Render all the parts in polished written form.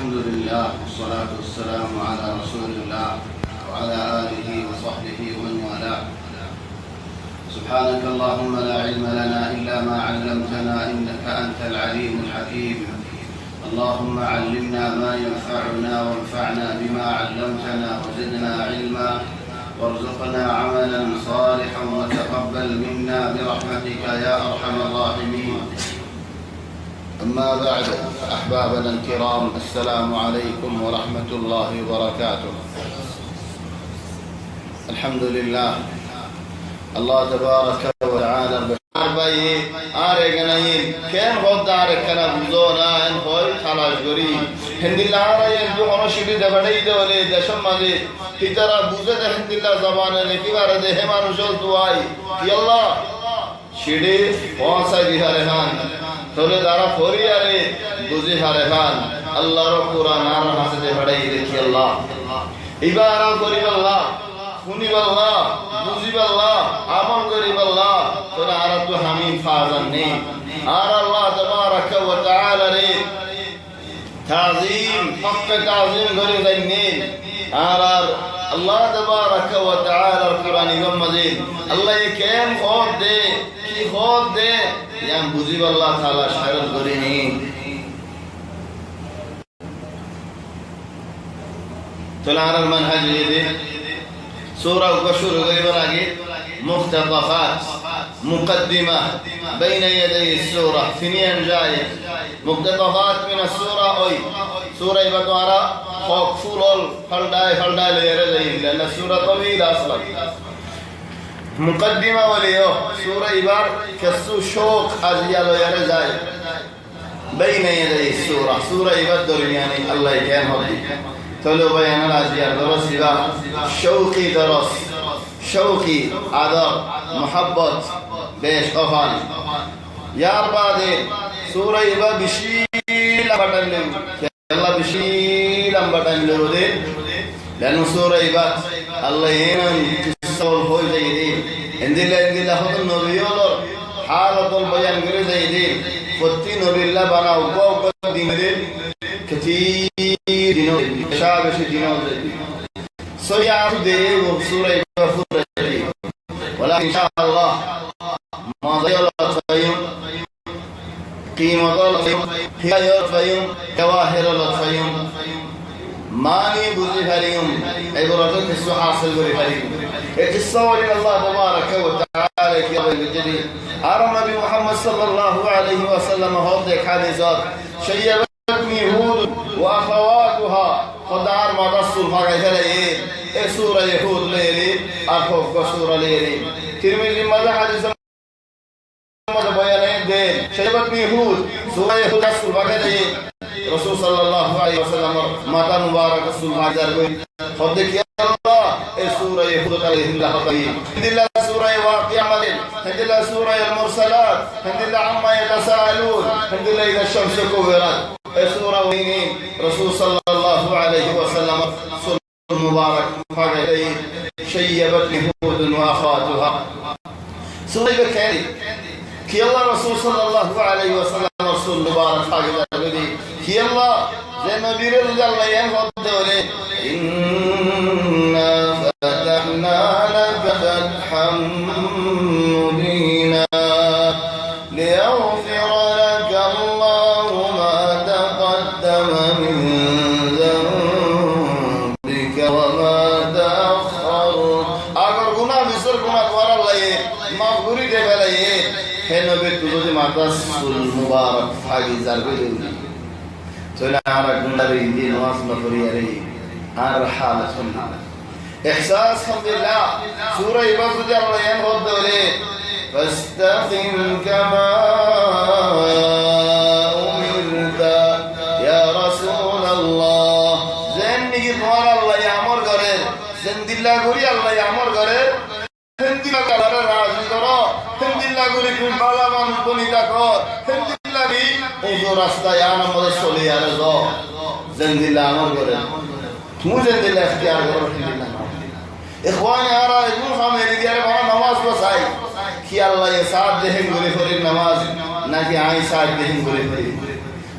الحمد لله والصلاة والسلام على رسول الله وعلى آله وصحبه ومن والاه. سبحانك اللهم لا علم لنا إلا ما علمتنا إنك أنت العليم الحكيم. اللهم علمنا ما ينفعنا وانفعنا بما علمتنا وزدنا علما وارزقنا عملا صالحا وتقبل منا برحمتك يا أرحم الراحمين. أما بعد أحبابنا الكرام، السلام عليكم ورحمة الله وبركاته. الحمد لله الله تبارك وتعالى بشربي آرجناين كم خد آركنا بزونا إن خوي خلاص غري هندي الله راين جو هنوشيدي دبادي دولي دشم مالي هترا بوزة هندي الله زبانة لكي بارده همان وشول دعاي يلا شيدي وانسا بيهارهان تولي دارا فورياري بوزي هارهان الله رو قرآن آرا حسد بڑائی دیکھی اللہ عبارہ قریب اللہ শুনিব আল্লাহ, বুঝিব আল্লাহ, আমল করিব আল্লাহ, তোরা আর তো আমি ফাজান নেই। আর আল্লাহ তাবারাকা ওয়া তাআলা রে তাজিম হককে তাজিম করে দেননি। আর আল্লাহ তাবারাকা ওয়া তাআলা কুরআনে মাজিদ আল্লাহ কেম খোদ দে কি খোদ দে ইয়াম বুঝিব আল্লাহ তাআলা শায়র করিনি। তোলা আর মানহাজ দে سورة وبشور غير راجي مقتطفات مقدمة بين يدي السورة ثنين جاي مقتطفات من السورة أي سورة يبتوارا خوك فلول فلداي ليرزي لأن السورة طويلة أصلا. مقدمة وليو سورة يبار كسو شوق أزيال يرزي بين يدي السورة سورة يبدر يعني الله يكرم هدي تلو بيان الأزيار درس يبا شوقي درس شوقي عذر محبت بيش أفان يا بعدين سورة يبا بشيل أمبتن يلا بشيل أمبتن لودي لأنه سورة يبا الله ينام تسول هوي زيدي إندلا هذا النبي الله حالة البيان غير زيدي فتي نبي الله بنا وقوق دينه كثير دينه شابش دينه سيعود ده وسورة فرجي ولكن إن شاء الله ما ضيال الفيوم قيمة الفيوم هي الفيوم جواهر الفيوم ماني بوزي فريوم عبرتك السو حاصل بري فريوم اتصور إلى الله تبارك وتعالى في أول الجديد أرى النبي محمد صلى الله عليه وسلم هذا حديثات شيء يهود وأخواتها خدار ما رسول فقيه ليه سورة يهود ليه أخوف سورة ليه ترمذي ماذا حديث ماذا بيان دين شيبة يهود سورة يهود رسول فقيه ليه رسول صلى الله عليه وسلم ماتا مبارك رسول فقيه خدك يا الله سورة يهود عليه الله فقيه هند الله سورة واقع ملين هند الله سورة المرسلات هند الله عما يتساءلون هند الله إذا الشمس كورت سورة وينين رسول صلى الله عليه وسلم سورة المبارك فقيه شيبت يهود وأخواتها سورة بكاري كي الله رسول صلى الله عليه وسلم رسول مبارك فقيه كي الله زي ما بيرد الله ينفض دولي إنا فتحنا لك فتحا مبينا ليغفر لك الله ما تقدم من ذنبك وما تأخر. أگر گناہ بسر گناہ دوارا لئے مغفوری دے بلئے ہے نبی تجھے ماتا سل مبارک فاگی زرگی دے تولا عرق گنڈری دی نواز مفری رہی عر حالة إحساس الحمد لله سورة يبقى الله ينهض دولي فاستقم كما أمرت يا رسول الله زين نجي دوار الله يأمر قرر زين دلّا قولي الله يأمر قرر هندي لا قرر راجي قرر هندي لا قولي كل بالا ما نبني تقرر هندي لا بي انظر راستا يانا مدسولي يا رضا زين دلّا أمر قرر مجھے دل اختیار کرو اخوان آرہ اجمون خواہ میری دیارے بہاں نماز بس آئی کہ اللہ یہ ساتھ دہیں گلے فرین نماز نہ کہ آئی ساتھ دہیں گلے فرین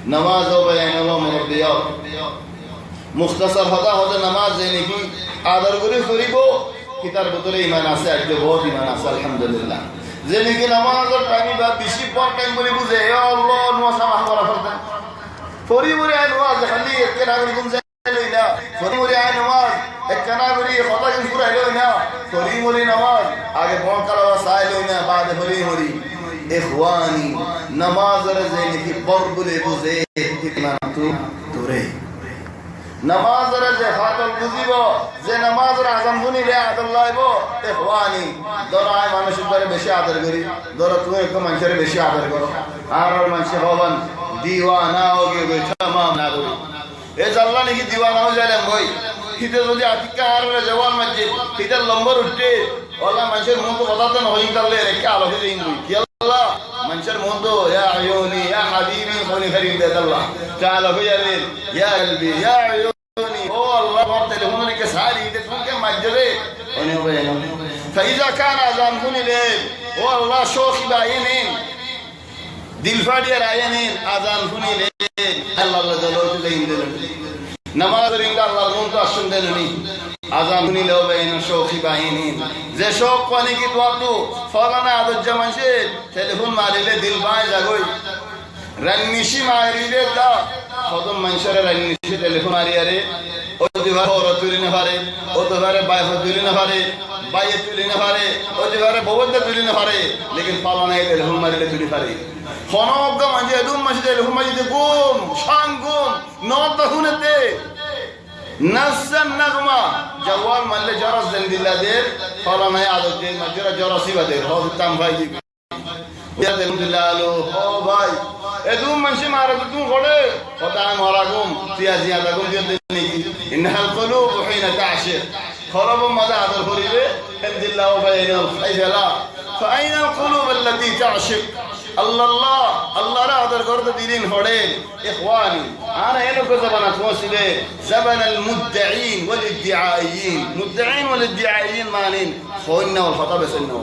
নামাজ ও বয়ান হলো মুরব্বিয়ত মুখতাসার হতা হতে নামাজ যে নাকি আদর করে করিব কিতার ভিতরে ইমান আছে আজকে বহুত ইমান আছে আলহামদুলিল্লাহ যে নাকি নামাজের টাইম বা বেশি পর টাইম বলে বুঝে হে আল্লাহ নওয়াজা মাফ করা ফরমান ফরিমুরি আই নওয়াজ খালি একে না করে গুনছে লইনা ফরিমুরি আই নওয়াজ একে না করে কথা কিন্তু পুরা লইনা ফরিমুরি নামাজ আগে বড় কালা সাই লইনা বাদে ফরিমুরি ইখওয়ানি নামাজের যে নাকি বড় বলে বুঝে ইমান তো দূরে নামাজের যে ফাতল বুঝিব যে নামাজের আযান শুনিলে আদর লাইব ইখওয়ানি দরাই মানুষের দ্বারা বেশি আদর করি দরা তুমি একটু মানুষের বেশি আদর করো আর মানুষ হবেন দিওয়ানা ও গে tamam না করি এ জাল্লা নাকি দিওয়ানা হয়ে যাইলাম ভাই হিতে যদি আতিকা আর জওয়ান মসজিদ হিতে লম্বর উঠে আল্লাহ মানুষের মন তো কথা না হই তাহলে রেখে আলোকে দিন কি আল্লাহ মানুষের মন তো ইয়া আয়ুনি ইয়া হাবিবি কোনি করিম দে আল্লাহ চালো হইয়ালেন ইয়া কলবি ইয়া ও আল্লাহ আমার টেলিফোনে কে সারি দে তুমি মসজিদে উনি বলেন ফাইজা কান আযান শুনিলেন ও আল্লাহ শোখি বাইনেন দিল ফাড়িয়ার আয়ানেন আযান শুনিলেন আল্লাহ দলতে দেন দিলেন নামাজের ইংলা আল্লাহর মন তো আসুন দেননি আযান শুনিলেও বাইন শোখি বাইনেন যে শোক পানি কি তো ফলানা আদর জামানছে টেলিফোন মারিলে দিল বাই জাগই রান্নিশি মারিলে দা কদম মানুষের রান্নিশি টেলিফোন মারিয়ারে ও দিবার ওর তুলি না পারে ও তো পারে বাইফ তুলি না পারে বাইয়ে তুলি না পারে ও দিবারে ববদ তুলি না পারে লেকিন ফলানা টেলিফোন মারিলে তুলি পারে খনক মাঝে দুম মাঝে টেলিফোন মাঝে গুম শাঙ্গুম নত হুনতে নাসন নাগমা জওয়ান মারলে জরস দেন দিল্লাদের ফলানা আদর দে মাজরা জরসি বাদে হতাম ভাই আলহামদুলিল্লাহ আলো ও ভাই এদুম মানসি মারা তো তুমি গড়ে কথা মারাগুম তিয়া জিয়াদাগুম দিয়ে দেনি ইনহাল কুলুব হিনা তাশির খরব মাদা আদর করিবে আলহামদুলিল্লাহ বাইনাল খাইফালা ফাইনা القلوب التي تعشق الله الله রা আদর করতে দিলেন হড়েন ইখওয়ানি انا এলো কো জবানা ফসিলে زبن المدعين والادعائيين مدعين والادعائيين معنين خونا والخطاب سنه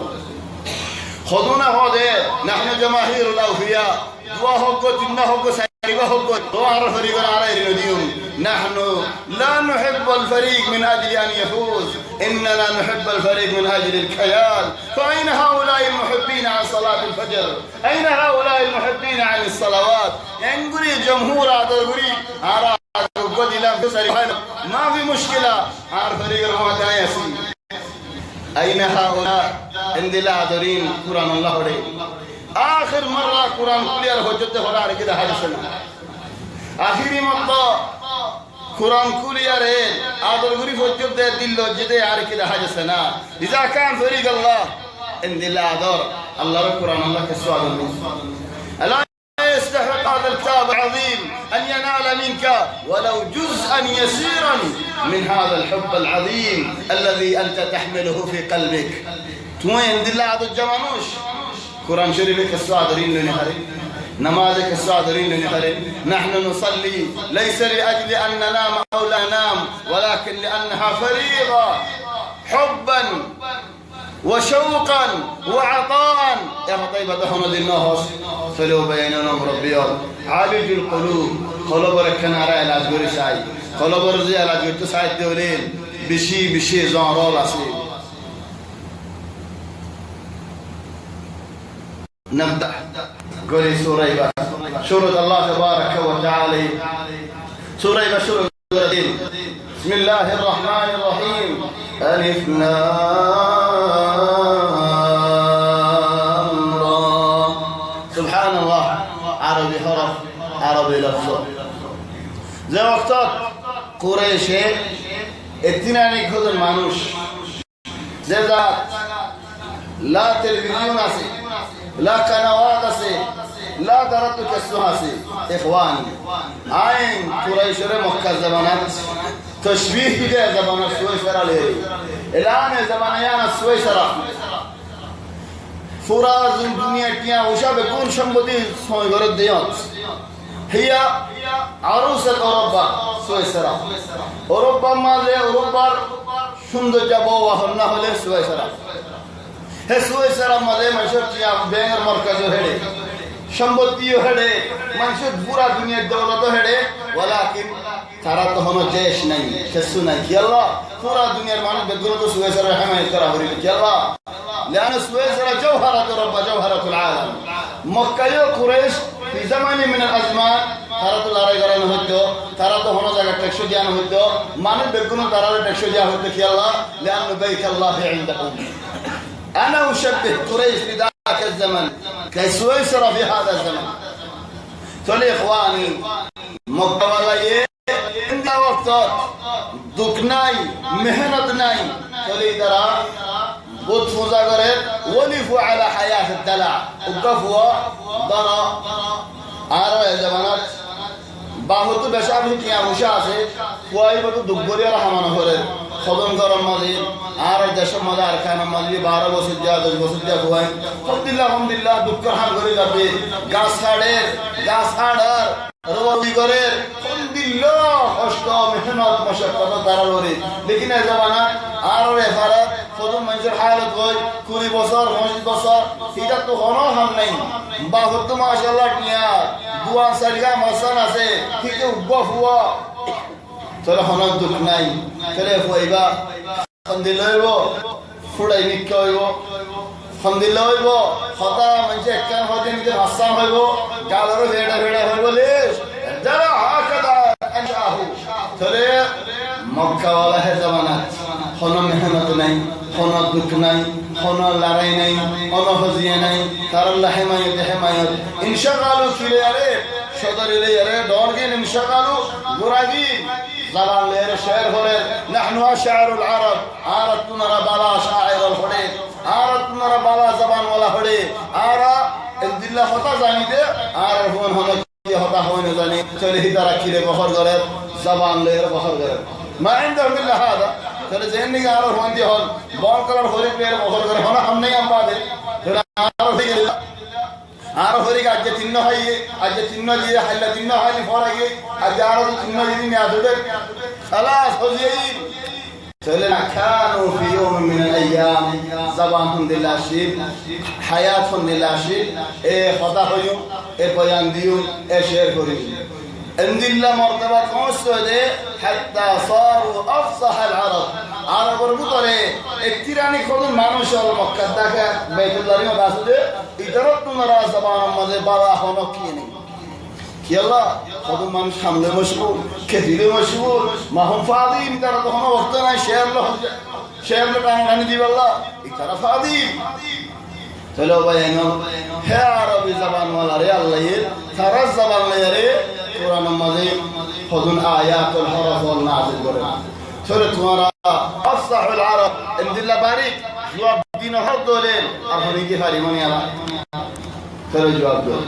خذونا هذا نحن جماهير الاوفياء دعاء حق تنا حق سيغا حق دعاء فريق على الدين نحن لا نحب الفريق من اجل ان يفوز اننا نحب الفريق من اجل الكيان فاين هؤلاء المحبين عن صلاه الفجر اين هؤلاء المحبين عن الصلوات ينقري جمهور هذا الغري ارى قد ما في مشكله عار فريق المعتايسي أين هؤلاء عند العذرين قرآن الله عليه آخر مرة قرآن كلير حجت فرار كده هذا السنة آخری مرة قرآن كلير عذر غريب حجت دل جده هذا كده هذا السنة إذا كان فريق الله عند العذر الله القرآن الله كسواد الله يستحق هذا الكتاب العظيم أن ينال منك ولو جزءا يسيرا من هذا الحب العظيم الذي أنت تحمله في قلبك توين دل هذا الجمانوش قرآن شريفك الصادرين لنهري نمازك الصادرين لنهري نحن نصلي ليس لأجل أن ننام أو لا ننام ولكن لأنها فريضة حبا وشوقا وعطاء يا طيبة دهنا للنهر فلو بيننا مربيات عالج القلوب قلوب ركنا على الأزور ساي قلوب رزي على الأزور تسعد دولين بشي زانرال أصيل نبدأ قولي سورة سورة الله تبارك وتعالى سورة سورة بسم الله الرحمن الرحيم ألف سبحان الله عربي حرف عربي لفظ زي وقتات قريشة اتناني خذ المانوش زي ذات لا تلفزيون اسي لا قنوات اسي لا درت كسوها اسي اخواني عين قريش مكة زمانات تشبيه كده زمان السويسرا ليه الآن زمانيان السويسرا فراز الدنيا كيا وشاب يكون شمبدي سوي غرد ديات هي عروسة أوروبا سويسرا أوروبا ما له أوروبا সুন্দর যাবো ওয়াহনা হলে সুইসারা হে সুইসারা মাঝে মাসর চিয়া বেঙ্গর মরকাজ হেড়ে সম্পত্তিও হেডে মানুষের পুরা দুনিয়ার দৌলত হেডে ওয়ালাকিন তারা তো হনো দেশ নাই কিছু নাই কি আল্লাহ পুরা দুনিয়ার মানুষ বেগুলো তো সুয়েসের হেমায়ত করা হইল কি আল্লাহ لأن سويسرا جوهرة رب جوهرة العالم مكة قريش في زمن من الأزمان তারা তো লড়াই করানো হতো তারা তো হনো জায়গা টেকসো জানো হতো মানুষ বেগুনো তারা টেকসো যা হতো কি আল্লাহ لأن بيت الله عندكم أنا أشبه قريش في ذاك الزمن كسويسرا في هذا الزمن تقول إخواني مكة ولا عند وقت দুঃখ নাই মেহনত নাই তলে তারা বুত পূজা করে ওলিফু আলা হায়াত দালা উগফু দানা আর জামানাত বাহুত বেশাবি কি আমশা আছে কোয়াই বতো দুবরিয়া হামানো করে খদম গরম মাঝে আর দেশ মাঝে আর খান মাঝে 12 বছর যা 10 বছর যা কোয়াই আলহামদুলিল্লাহ দুঃখ হাম করে যাবে গাছ ছাড়ার রোবি করে আলহামদুলিল্লাহ কষ্ট মেহনত মশক্কত তারা লরে লেকিন এই জামানা আর রেফারা খদম মানুষের হালত হয় 20 বছর 25 বছর এটা তো হনো হাম নাই বাহুত মাশাআল্লাহ টিয়া দুয়া সারিয়া মাসান আছে কিন্তু গফুয়া চলো হনো দুঃখ নাই চলে হইবা খন্দি লইব ফুড়াই নিক হইব খন্দি লইব হতা মানুষে একখান হতে নিজে আসাম হইব গালর ভেড়া হইব লেশ যারা হাকাদা আনজাহু চলে মক্কা ওয়ালা হে জামানাত হনো মেহনত নাই হনো দুঃখ নাই হনো লড়াই নাই হনো হজিয়া নাই তারাল্লাহ হেমায়ত ইনশাআল্লাহ কিলে আরে সদর ইলে আরে ডরগিন ইনশাআল্লাহ গুরাগি زبان لير شعر هولر نحن أشعار العرب عارتنا ربلا شاعر الهدي عارتنا ربلا زبان ولا هدي عارا الدلة خطا زانيده عارفون هم كي خطا هون زاني تليه ترى كيله بخار غرب زبان لير بخار غرب ما عندهم إلا هذا ترى زين نيجا عارف هون دي هون بال كلام هوري لير بخار غرب هنا هم नहीं हम बादे ترى عارف هي আর হরি আজ তিন হয় আজ তিন দিয়ে হাইলা তিন হয় ফরাগে আজ আর তিন যদি না আদে خلاص হজিই চলে না কানু ফি ইয়ুম মিন আইয়াম জাবানহুম দিলাশিব হায়াতুন দিলাশিব এ খতা হইও এ বয়ান দিও এ শেয়ার করি اندilla مرتبه পৌঁছলে حتى صاروا افصح العرب আরবের ভিতরে একটিরানি কোন মানুষ হল মক্কা দেখা বাইতুল্লাহর মধ্যে ইদারত তোমরা জবানের মধ্যে বাবা হনো কি নেই কি আল্লাহ কত মানুষ সামনে বসবো খেদিলে বসবো মাহুম ফাদিম তারা তখন অর্থ নাই শেয়ার টানি দিব আল্লাহ ইতারা ফাদিম চলো বাইনো হে আরবি জবান ওয়ালা রে আল্লাহ তারা জবান রে কোরআন মাঝে হদুন আয়াতুল হরফ ওয়াল নাযিল করে চলো তোমরা আফসাহুল আরব ইনদিল্লাহ বারিক জবাব দিন হর দলেন আর হরি কি হারি মানে আলা চলো জবাব দাও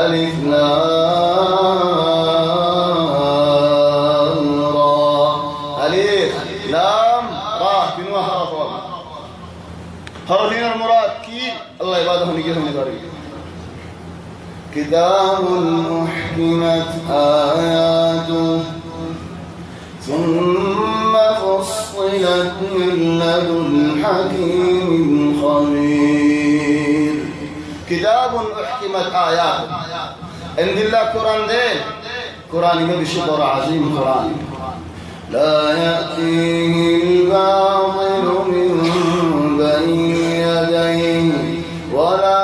আলিফ লাম রা আলিফ লাম রা তিন হরফ হরফিনের মুরাদ কি আল্লাহ ইবাদত হনি কি হনি করে كتاب أحكمت آياته ثم فصلت من لدن حكيم خبير كتاب أحكمت آياته عند الله قرآن دين قرآن بشكر عظيم قرآن لا يأتيه الباطل من بين يديه ولا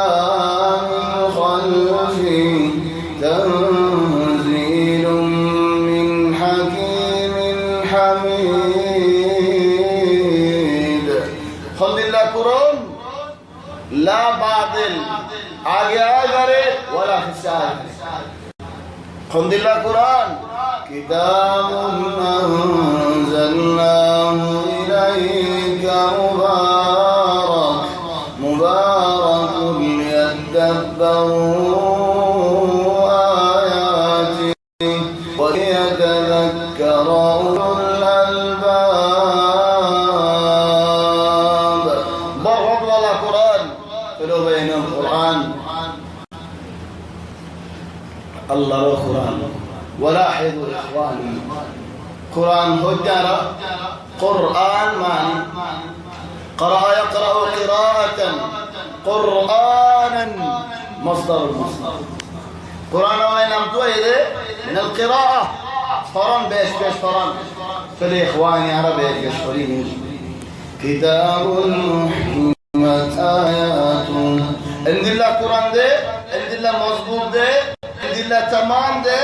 تنزيل من حكيم حميد خلد الله قرآن لا باطل آگے آگے ولا حساب خلد الله قرآن كتاب أنزلناه إليك مبارك ليدبروا وليتذكر أولو الألباب برد ولا قرآن فلو بين القرآن الله القرآن ولاحظوا إخواني قرآن هجرة قرآن معنى قرأ يقرأ قراءة قرآنا مصدر المصدر قرآن الله نام تو إذا من القراءة فرن بيش فرن فالإخواني عربي يشفرين كتاب محكمت آيات عند الله قرآن ده عند الله مظبوط ده عند الله تمام ده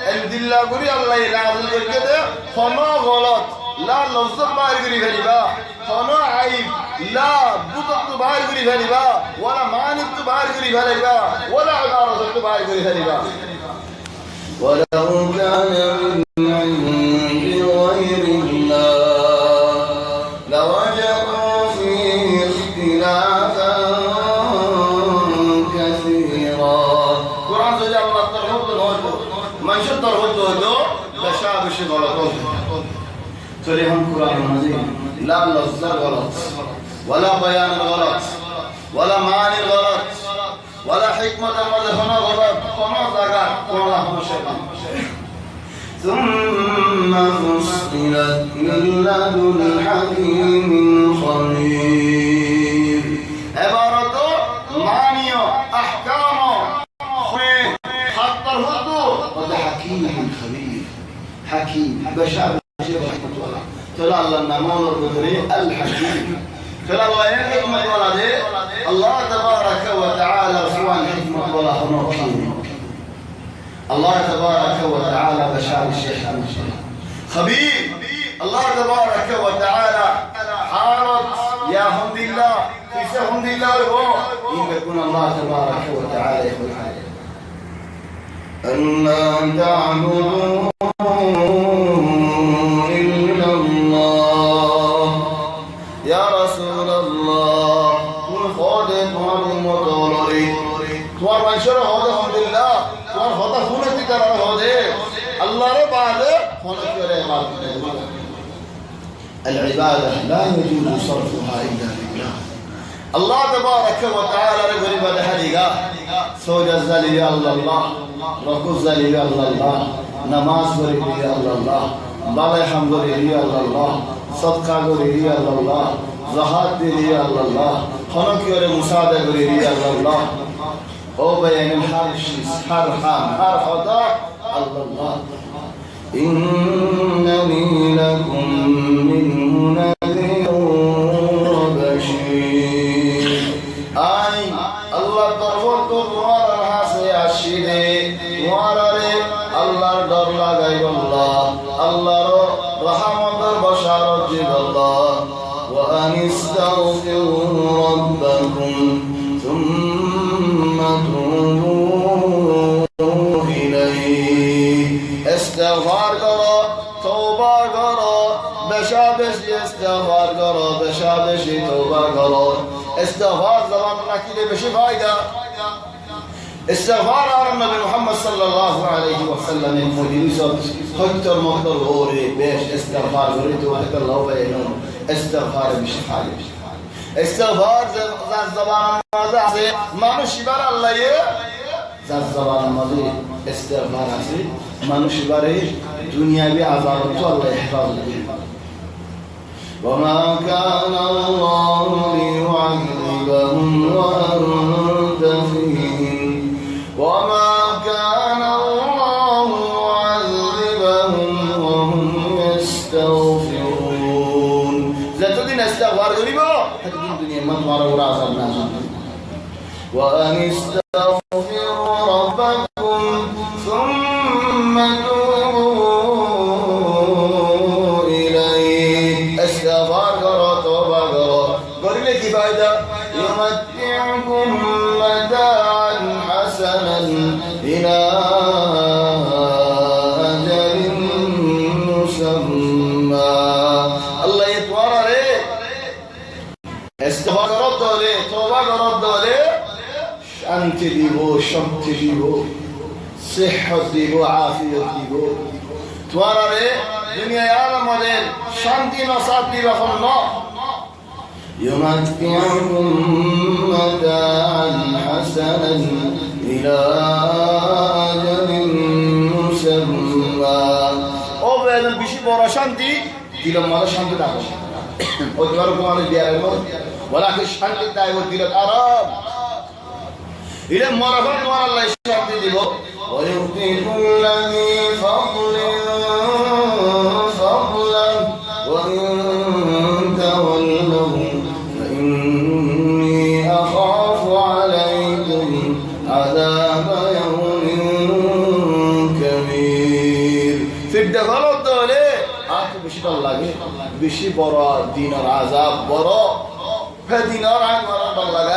عند الله قولي الله ينعزل كده فما غلط لا لفظ باهر قولي فلبا فما عيب لا بطق باهر قولي فلبا ولا مانب باهر قولي فلبا ولا عبارة باهر قولي فلبا ولو كان من عند غير الله لوجدوا فيه اختلافا كثيرا قرآن سجى الله ترهب الهدو من شو ترهب الهدو بشابش غلطه تريهم قرآن مزيد لا لفظ غلط ولا بيان غلط ولا معنى غلط ولا حكمة مدفنة غلط وما زكاة ولا مشكلة ثم فصلت من لدن حكيم خبير عبارته معنيه أحكامه حتى الهدو وده حكيم خبير حكيم بشار رحمة الله ترى الله النمون القدري الحكيم ترى الله الحكمة ولده الله تبارك وتعالى سواء الحكمة ولا هنوكين الله تبارك وتعالى بشار الشيخ خبير الله تبارك وتعالى حارت يا حمد الله في حمد الله إن يكون الله تبارك وتعالى يقول أن لا تعبدوا إلا الله يا رسول الله كن خادم معلوم وطولري توار منشر هذا الحمد لله توار هذا هنا تكرر هذا الله رب هذا هنا كره العبادة لا يجوز صرفها إلا لله الله تبارك وتعالى رب العبادة حريقا سوجة زلي الله ركوع زلي الله نماز بري الله بالله حمد لله الله صدقة بري الله زهاد بري الله خنق يور مساعدة بري الله أو بين الحرش حرحان حرحدا الله إنني لكم منه نذير وبشير أي الله ترفض دوار حاسي أشيدي دواري الله در لغير الله الله رحمة البشر جد الله وأن استغفروا ربكم ثم توبوا إليه استغفار کرو توبہ کرو بشابش استغفار کرو بشابش توبہ کرو استغفار زبان نکیلے بشی فائدہ استغفار آرم نبی محمد صلی اللہ علیہ وسلم مدینی صد خطر مقدر غوری بیش استغفار غوری تو وحد اللہ بینون استغفار بشی فائدہ استغفار زبان مازه سے مانو شبار اللہ یہ زبان مازه استغفار আছে মানুষ বারে দুনিয়াবি আযাব তো আল্লাহ ইহফাজ করবে وما كان الله ليعذبهم وأنت فيهم وما كان الله معذبهم وهم يستغفرون যতদিন ইস্তিগফার করিব ততদিন দুনিয়ার মত মারা ওরা আযাব না وأن استغفروا ربكم ثم توبوا إليه استغفار کرو توبہ کرو کرنے کی فائدہ يمتعكم متاعا حسنا إلى أجل مسمى الله يتوارى ليه استغفار کرو دولے توبہ کرو دولے শান্তি দিব শক্তি দিব صحت দিব আফিয়ত দিব তোমারে দুনিয়ায় আমাদের শান্তি নসাত দিব এখন না يمتعكم متاعا حسنا إلى أجل مسمى ও বেদন বেশি বড় শান্তি দিলের মধ্যে শান্তি থাকে ও তোমার কোন দিয়ার ولكن শান্তি তাই ও দিলের আরাম إلى مرفع نور الله الشهد ديبو ويؤتي كل ذي فضل فضلا وإن تولوا فإني أخاف عليكم عذاب يوم كبير في الدخل الدولة آخر بشيط الله بشي برا دين العذاب برا فدين العذاب الله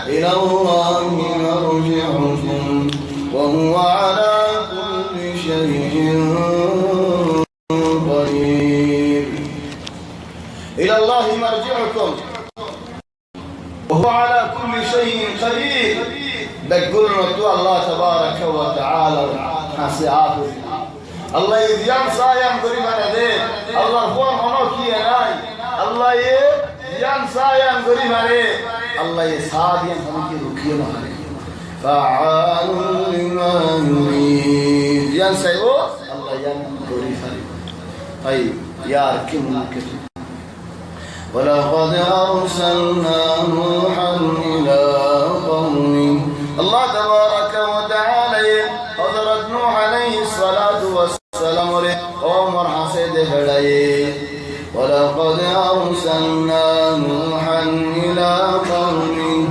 إلى الله مرجعكم وهو على كل شيء قدير إلى الله مرجعكم وهو على كل شيء قدير بقول نتوى الله تبارك وتعالى حسيعاته الله يديان سايم قريبا ندين الله فوان هنوكي يناي الله يديان سايم قريبا ندين الله يساديان هنوكي ركيما فعال لما يريد يان سايو الله ين قريبا طيب يا ركيم الكتب ولقد أرسلنا نوحا إلى قومه الله تبارك وتعالى حضرت نوح عليه الصلاة والسلام قوم حسد هدايه ولقد أرسلنا نوحا إلى قومه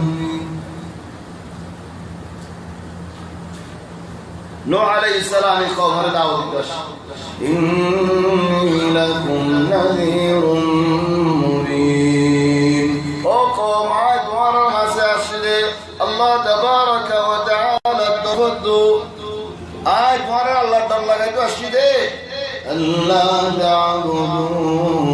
نوح عليه السلام قوم دعوة الدش إني لكم نذير مبين وقوم عاد ورحساشد الله تبارك وتعالى تفضوا عاد ورا الله تبارك وتعالى ألا تعبدوا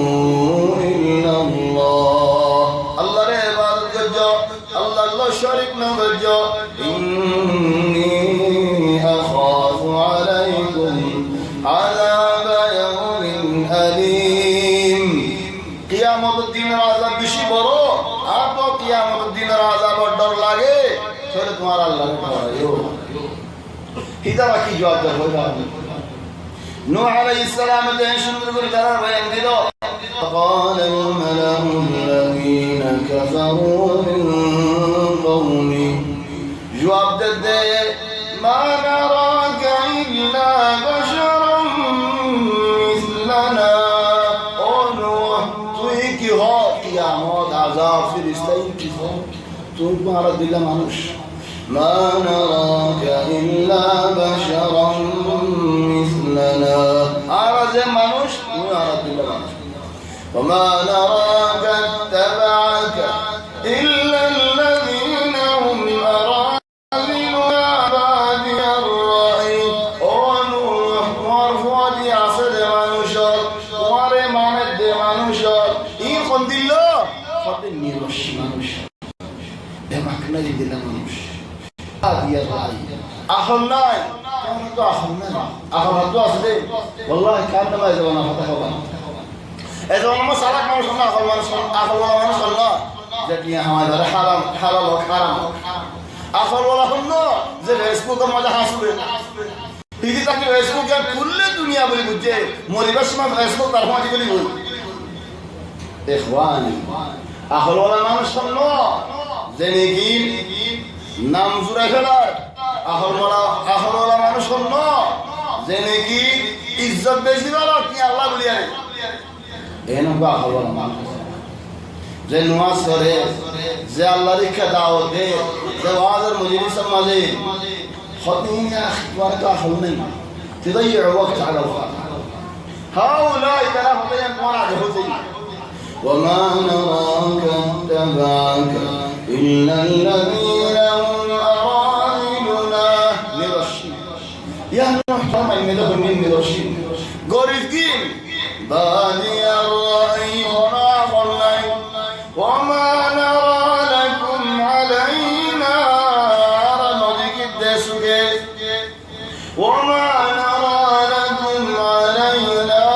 إلا الله الله عبادة الجو الله شريك نبجو إني أخاف عليكم عذاب يوم أليم قيامة الدين العذاب بشي برو आपको क़यामत दिन राज़ा और डर लागे चलो तुम्हारा अल्लाह को हिदायत की जवाब दो नूह अलैहिस्सलाम ने शुरू करा बयान दिलो قال الملأ الذين كفروا من قومه جواب دے ما نراك إلا بشرا مثلنا قيامات عذاب فلسطين كفار تنبار دل منوش ما نراك إلا بشرا مثلنا عرض منوش وعرض دل منوش وما نراك اتبعك إلا الذين هم أراذلنا بادي الرأي ونوح ورفوة عصد منوشا ورمانة منوشا خند الله خند النيروش منوش بمكنا لدينا منوش هذه الرأي أخلناي كم هدو أخلناي أخلناي أصدي والله كان ما يزوانا فتحونا إذا ما سألك ما وصلنا أخلنا ما وصلنا ذكي هذا حرام حلال وحرام أخلنا هنا زي فيسبوك ما ده حاسوب هيدي تاكل فيسبوك كل الدنيا بلي بجى مريبش ما فيسبوك ترفع تقولي بقول إخواني أخلونا ما نشلنا زنيجين نامزورة كلار أخلونا ما نشلنا زنيجين إزب بزيبالا كي الله بلياني إنهم أخلونا ما نشلنا زي نواز سوري زي الله ريك دعوة دي زي وعذر مجلس المزيد خطين يا أخي بارك أخلونا تضيع وقت على الفاضي هؤلاء تلافتين وانا جهوزين وما نراك اتبعك إلا الذين هم أراذلنا لرشيد يا نوح طبعا مدهن من رشيد قريبين بادي الرأي وناخلي وما نرى لكم علينا رمضك الدسك وما نرى لكم علينا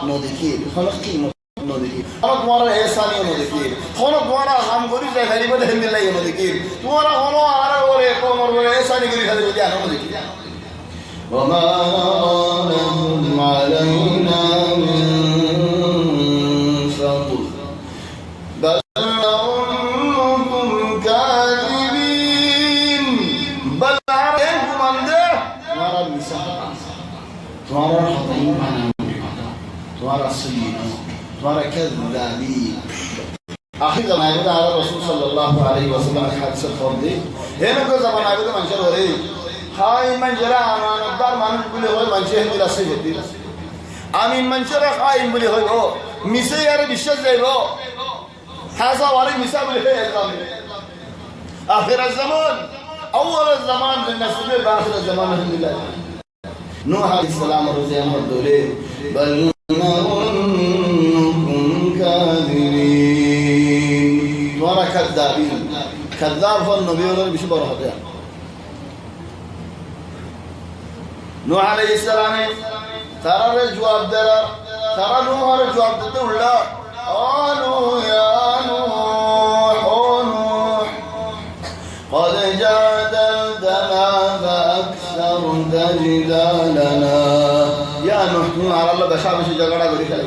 نودكير خلقي نودكير خلق مارا إحساني نودكير خلق مارا هم غريب زي غريبة هم الله نودكير مارا خلق مارا غريب كم مارا إحساني غريب هذا بدي أنا نودكير وما لهم علينا من तुम्हारा खतई माना तुम्हारा सही तुम्हारा कज़्ज़ाबी आखिर ज़माने में आला रसूल सल्लल्लाहु अलैहि वसल्लम ने हदीस ख़बर दी है ना कोई ज़माना में तो मंशर हो रही हाय मंशरा अमानतदार मानुष बोले हो मंशर है मेरा सही होती आमीन मंशरा खाइन बोले हो मिसे यार विश्वास दे वो हासा वाले मिसा बोले है इस्लाम में आखिर ज़मान अव्वल ज़मान नस्ल आखिर ज़मान अल्हम्दुलिल्लाह नूह अलैहिस्सलाम रोज़े अहमद दोले बल तुम्हारा कज़्ज़ाबी कज़्ज़ाब हो नबी और बिशु बर होते हैं नूह अलैहिस्सलाम ने तारा रे जवाब दे रहा तारा नूह रे जवाब देते उल्टा आलू या नूह ओ नूह قد جادلتنا فأكثرت جدالنا يا نوح نوح على الله بشابش جغड़ा करी खेले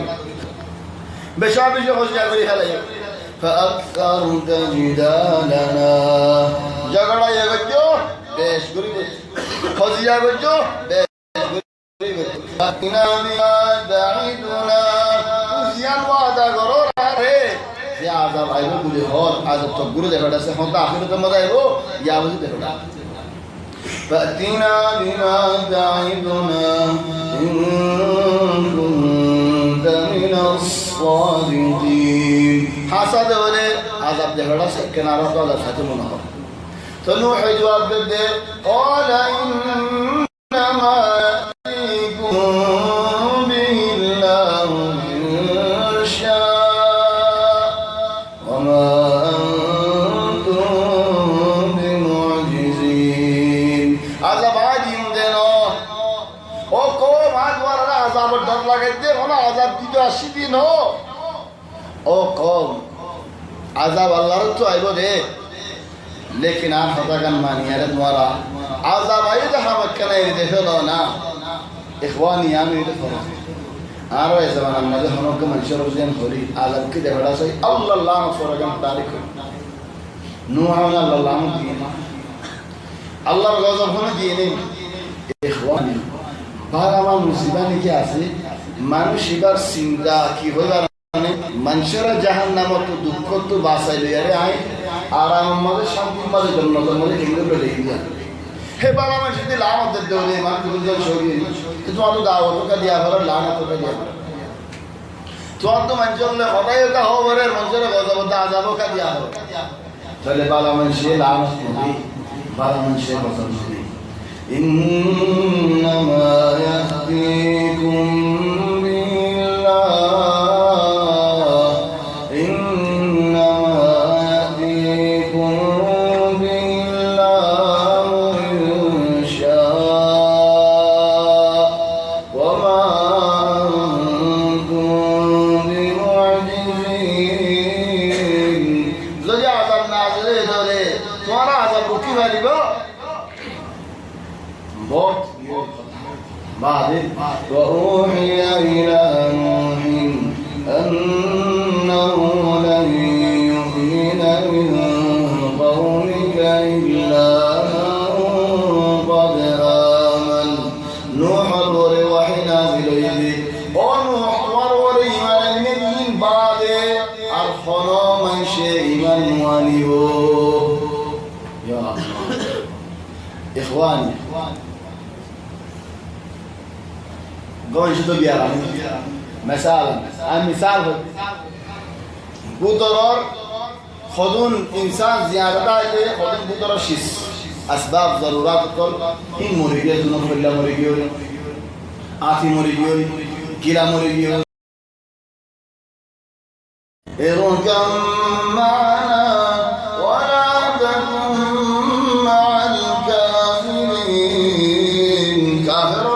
بشابش خوش करी खेले فأكثرت جدالنا जगड़ा ये बच्चो बेश गुरी खोजिया बच्चो बेश गुरी बच्चो बिया दाइदुना खुशियां वादा करो रे ये आज़ाब आएगा तुझे और आज़ाब तो गुरु देखा से होता आखिर तो मजा है वो या मुझे देखा فأتنا بما تعدنا إن كنت من الصادقين حسد وله عذاب देखा से किनारा तो अल्लाह साथ में ना हो तो नूह जवाब दे قال إنما يأتيكم به الله إن شاء وما أنتم بمعجزين عذاب عادين देना ओ कौम आज वाला عذاب डर लगे दे होना عذاب की जो 80 दिन हो ओ कौम عذاب अल्लाह तो आइबो दे लेकिन आप हतागन मानिए रे तुम्हारा आज़ाब आए तो हम कने ये देखो लो ना इख्वानी यानी ये देखो आरो ऐसे ज़माना में जो हमों के मंशर उज़ैन होली आज़ाब की देखड़ा से अल्लाह फरगम तारीख नूह ने अल्लाह दिए अल्लाह गज़ब होने दिए नहीं इख्वानी बारामा मुसीबत क्या से मानुषिकार सिंदा की हो बार मंशर जहन्नम तो दुख तो बासाई ले यारे आए आराम मजे शांति मजे जन्नत मजे किंग पे ले गया हे बाबा मैं जितने लानत दे दो रे मान तो जो छोड़ी तो तो दावत का दिया भर लानत का दिया तो मंजर ने बताया का हो बरे मंजर गजब दा आजाब का दिया हो चले बाला मन से लानत नहीं बाला मन से गजब नहीं इन्नमा यहदीकुम وأوحي إلى نوح أنه لن يؤمن من قومك إلا من قد آمن نوح الوحي نازل إليه ونوح والإيمان من بعد أرخنا من شيء من وليه يا الله إخواني گوش تو بیارم مثلا مثال بودرار خودون انسان زیادت آیده خودون بودرار شیست اسباب ضرورات کل این موریدی دونو فلا موریدی ہوئی آتی موریدی ہوئی گیلا موریدی ہوئی ارکم معنا ولا تكن مع الكافرين كافر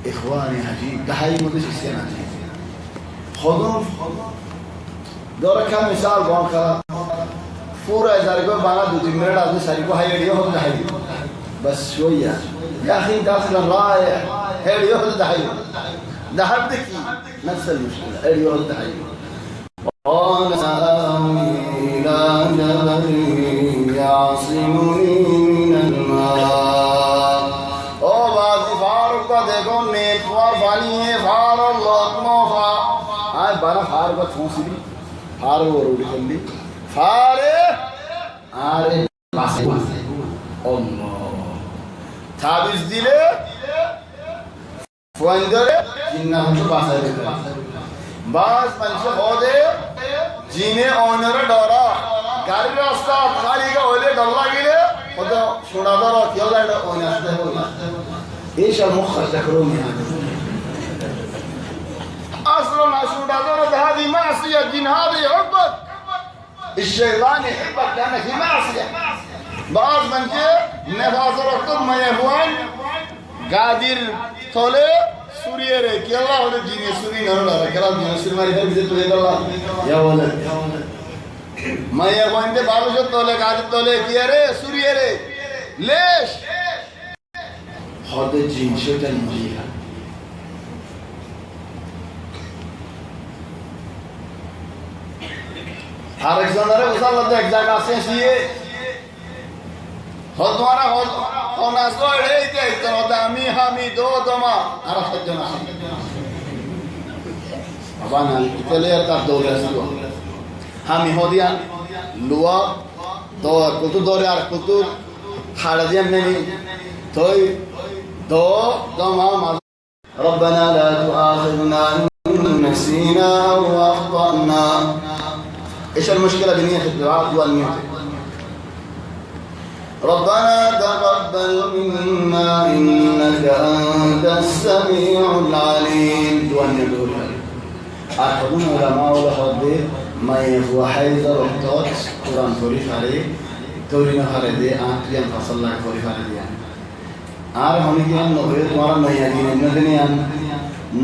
إخواني عجيب ده هاي مدرس السنة عجيب خودم دورة كم مثال بان كلا فورا إذا رجوا بانا دو تين منٹ آدھے ساری کو هاي ريو هذا هاي بس شوية يا أخي داخل الرائع هاي ريو هذا هاي ده هبدك نفس المشكلة هاي ريو هذا هاي قال سآوي إلى جبل يعصم পৌঁছিলি ফারে ওর উঠে ফেললি ফারে আরে বাসে তাবিজ দিলে ফোন ধরে জিন্না হচ্ছে বাসায় দিতে বাস মানুষ হদে জিনে অন্যরা ডরা গাড়ির রাস্তা খালি হইলে ডর লাগিলে ওটা সোনা ধরো কেউ লাগে অন্য আসতে হবে এইসব মুখ খরচা করো اصلا شونا درد هذه معصيه الدين هذا يحبك الشيطان يحبك لانك في معصيه بعض من جه نفاذ ركض ما يهوان قادر طولي سوريا رك يلا ولا جيني سوري نرلا كلام جيني سوري ما يفهم بزيت ولا الله يا ولد ما يهوان ده بابو جو طولي قادر طولي كيا ري سوريا ري ليش هذا جين شيطان مريها हर एक जन रे उसा लग एक जगह से सीए हो तुम्हारा हो नासो रे इते तो दामी हामी दो दमा अरे सज्जना अबा ना इतले का दो रे सो हामी हो दिया लुआ तो कुतु दो रे और कुतु हाड़ दिया नहीं तोय दो दमा ربنا لا تؤاخذنا إن نسينا أو أخطأنا ايش المشكله بنيه الدعاء والنيه ربنا تقبل منا انك انت السميع العليم والنبي اخذون علماء الحديث ما يفوا حيدر التوت قران شريف عليه تورينا عليه اقيم فصلى شريف عليه আর আমি কি নবে তোমার নয়া দিন নদিনিয়ান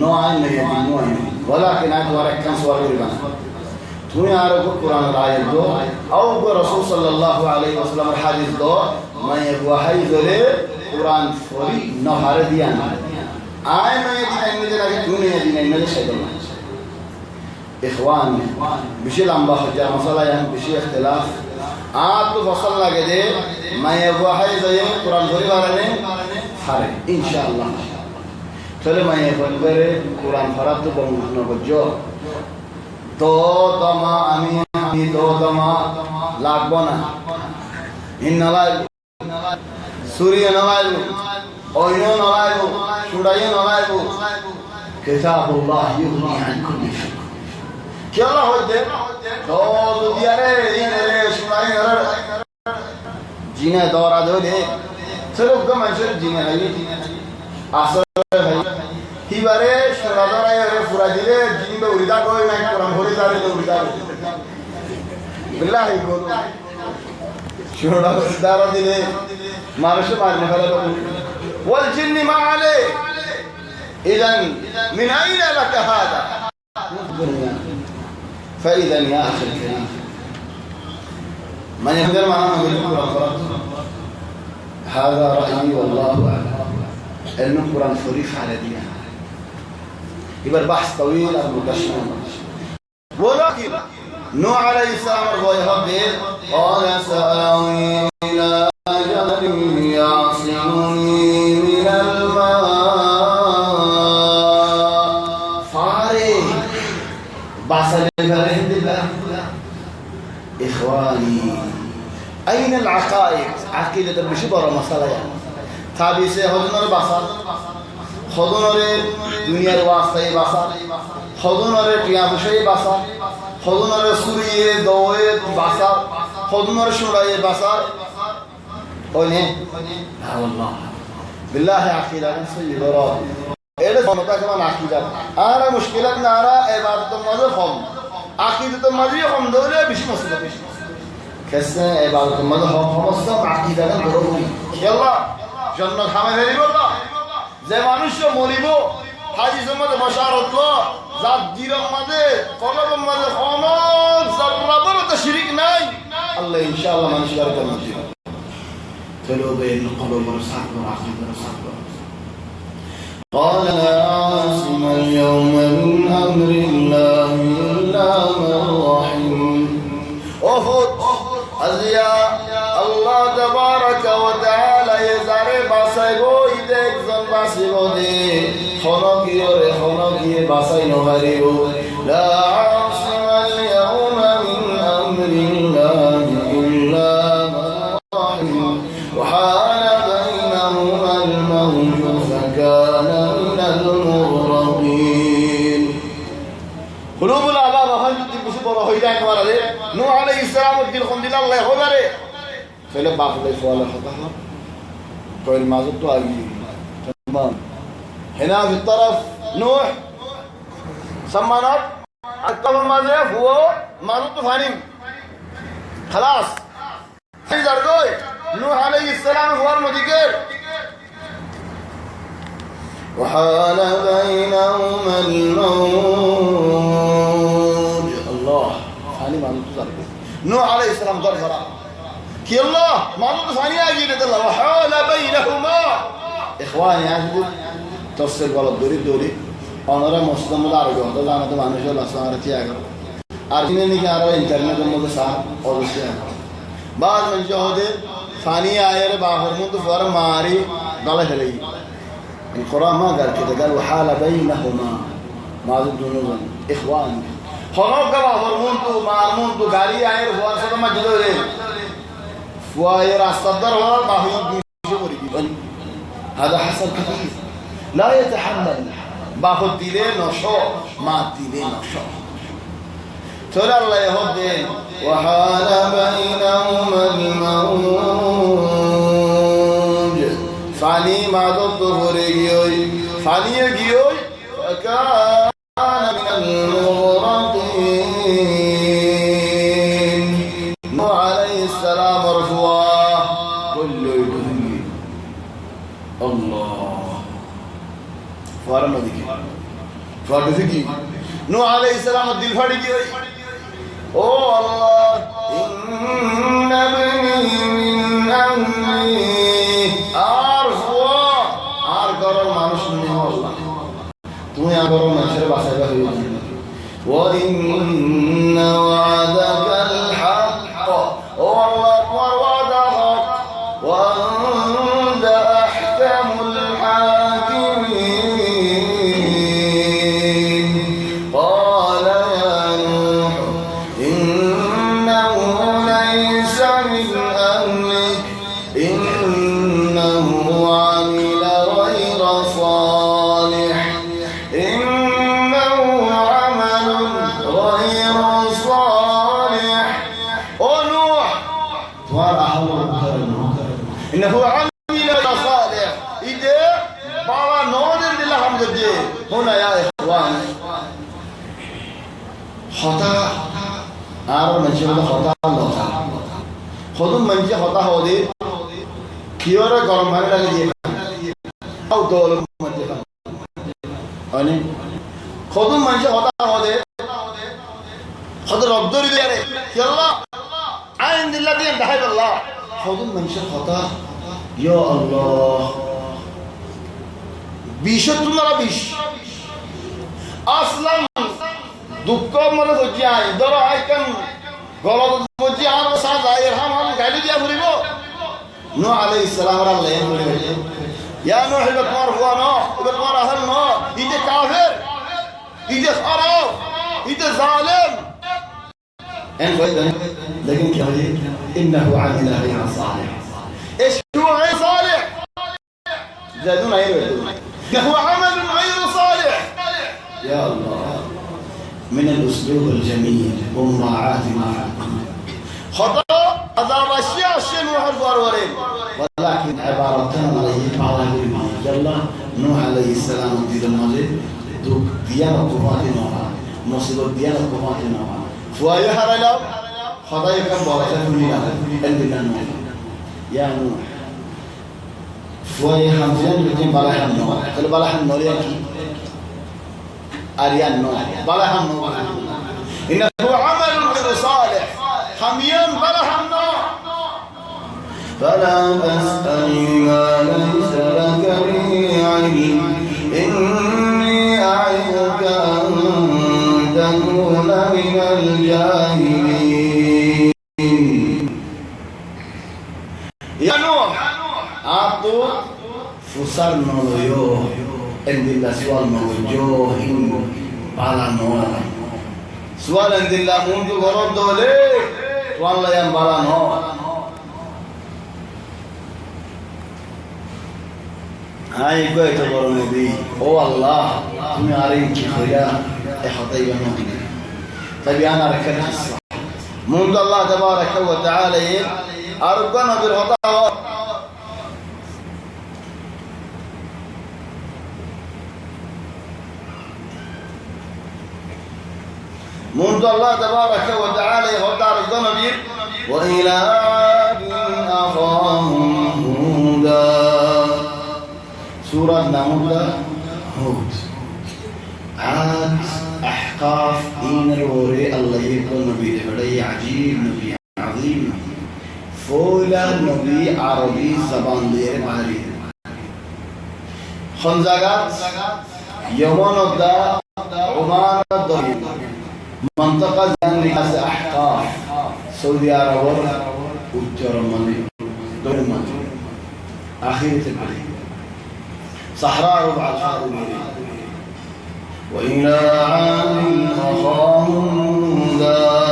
নয় নয়া দিন নয় ولكن اكبر كم سؤال يبان তুমি আর কোরআন আয়াত দো আও রাসূল সাল্লাল্লাহু আলাইহি ওয়াসাল্লামের হাদিস দো মানে ওয়াহি ধরে কোরআন ফরি নহারে দিয়া না আয় নয় দিন এমনি লাগে তুমি দিন এমনি শায়দ ইখওয়ান বেশি লম্বা হয়ে যায় মশলা এখন বেশি ইখতিলাফ আপ তো ফসল লাগে দে মানে ওয়াহি ধরে কোরআন ফরি বারানে হারে ইনশাআল্লাহ চলে মানে ফরি কোরআন ফরাত তো বন্ধ করছো তো দমা আমি তো দমা লাগবো না ইন্নালাই সূর্য নলাইব অন্য নলাইব সুরাই নলাইব কিতাবুল্লাহ ইউনি আন কুল্লি শাই কি আল্লাহ হইতে তো দুনিয়ারে ইনরে সুরাই নর জিনে দরা দলে সরব গমাইছে জিনে নাই আসলে ভাই হিবারে সুরাদরাই রে ফুরা দিলে জিনবে উড়িদা কই না কোরআন হরি দারে উড়িদা বিল্লাহি বলো সুরাদরা দিলে মানুষ মারনে ফেলে ওয়াল জিন্নি মা আলে ইদান মিন আইনা লাকা হাদা فاذا يا اخي الكريم من يقدر معنا بالقران هذا رايي والله اعلم ان القران شريف على ديننا يبقى البحث طويل المتشابه ولكن نوح عليه السلام قال سآوي إلى جبل يعصمني من الماء فارغ بصل فرهد الله إخواني أين العقائد عقيدة بشبر مسألة تابي سيهدنا البصر خدونরে দুনিয়ার ওয়াস্তায় বাসা খদনরে টিয়া বসে বাসা খদনরে সুরিয়ে দয়ে বাসা খদনরে শুড়ায়ে বাসা ওনে আল্লাহ বিল্লাহি আকিদান সাইয়্যিদরা এর জনতা কেমন আকিদা আর মুশকিলাত নারা ইবাদতের মধ্যে কম আকিদাতের মধ্যে কম দলে বেশি মুশকিল বেশি কেসে ইবাদতের মধ্যে সমস্ত আকিদান দরুনি আল্লাহ জান্নাত হামে ফেলিব না যে মানুষ মরিব হাদিসের মধ্যে বশারত ল জাত জিরার মধ্যে কলবের মধ্যে অনক যাররাবর তো শিরক নাই আল্লাহ ইনশাআল্লাহ মানুষের কাছে দিবে চলো বেন কলবের সাথে আকিদার সাথে قال لا عاصم اليوم من امر الله الا من رحم احد ازيا الله تبارك وتعالى يزاري باسايبو একজন বাসিব দে খনকিয়ে বাসাই নহারিব লা نوح عليه السلام الدل خندل الله خبره فله باق لي فوالله خطها قول ما زلت أجي تمام هنا في الطرف نوح سمانات الطرف ماذا هو ما زلت فانين خلاص في زرقوي نوح عليه السلام هو المذكر وحال بينهما الموج الله فاني ما زلت زرقوي نوح عليه السلام ضرب فرع كي الله ما زلت فاني أجي الله وحال بينهما إخواني أجل تفصيل ولا دوري أنا مسلم مدار جوهر ده أنا تمام نشوف لسان رتي أقرأ أرجعني كأرو إنترنت الموضوع صار أول شيء بعد من جوهر فاني آير باخر منتو فورا ماري غلط هلي القرآن ما قال كده قال وحال بينهما ما زدون إخوان خلاص قال باخر منتو غاري آير فورا سودا ما جدوه فواير أصدر ولا باخر هذا حصل كثير لا يتحمل باخد ديلين نشو ما ديلين نشو ترى الله يهدين وحال بينهما الموج فاني ما ضد فريقي فاني يجيوي فكان من المغرقين نوح عليه السلام مرفوعا كل يدري الله فارم ذيك فارم ذيك نوح عليه السلام الدل فارق او الله إن ابني من أمري أرفوا أرقر المانوش منه الله تمہیں أرقر المانشر باسائبا ہوئی وإن وعدك الحق والله أكبر وعد حق وأنت أحكم الحاكمين قال يا نوح إنه ليس من أمرك إنه عمل غير صالح إنه عمل غير صالح ونوح إنه عمل غير صالح إذا بابا نودن لله حمد هنا يا إخوان خطأ آرو منشي بدا خطأ الله خودم منشي خطأ هودي كيورا گرم بھانے لگے دیئے او دولم منشي خطأ خودم منشي خطأ هودي خطأ رب دوري دياري يلا عين الله دين دحيب الله خودم منشي خطأ يا الله بيشت تنرى بيش أصلا দুঃখ মনে হচ্ছে আই ধরো আইকান গলত বজি আর সাজ আইরহাম হাম গালি দিয়া ফুরিব নূহ আলাইহিস সালাম রা আল্লাহ এন বলে ইয়া নূহ ইবা তোমার হুয়া ন ইবা তোমার আহল ন ইতে কাফির ইতে খারাপ ইতে জালিম ان قيد لكن كهدي انه عمل غير صالح ايش هو غير صالح زادون غير انه عمل غير صالح يا الله من الأسلوب الجميل ومراعاة ما خطأ هذا الأشياء شنو هالفارورين ولكن عبارتنا عليه بعض يلا نوح عليه السلام دي الماضي دوك ديانة قفاتي نوعا مصيبة ديانة قفاتي نوعا فوايا هرلا خطأ يكون بارتا فنيا عندنا نوح يا نوح فوايا خمسين بجين بلاحن نوح قل بلاحن نوح يكي أريان نوح بلهم نوح إنه عمل غير صالح خميان بلهم نوح فلا تسألني ما ليس لك به علم إني أعظك أن تكون من الجاهلين يا نوح أعطوا فسر نوليو Endilla sual mawjohin pala no sual endilla mundu gorod dole walla yan bala no hai ko eto boro nabi o allah tumi arin ki khaya e khatay bano tabi ana rakat منذ الله تبارك وتعالى أرقنا بالخطأ منذ الله تبارك وتعالى خطأ أرقنا بير وإلى عاد أخاهم هودا سورة نموذج هود عاد أحقاف إن الوري الله يكون نبي بدي عجيب نبي عظيم فولا نبي عربي زبان دير ماري خنزاقات يومان الدا عمان الدريب منطقة زان لكاس أحقاف سعودي عربي وجر مالي دور مالي أخير تبلي صحراء ربع الحاضر وإلى عاد أخاهم هودا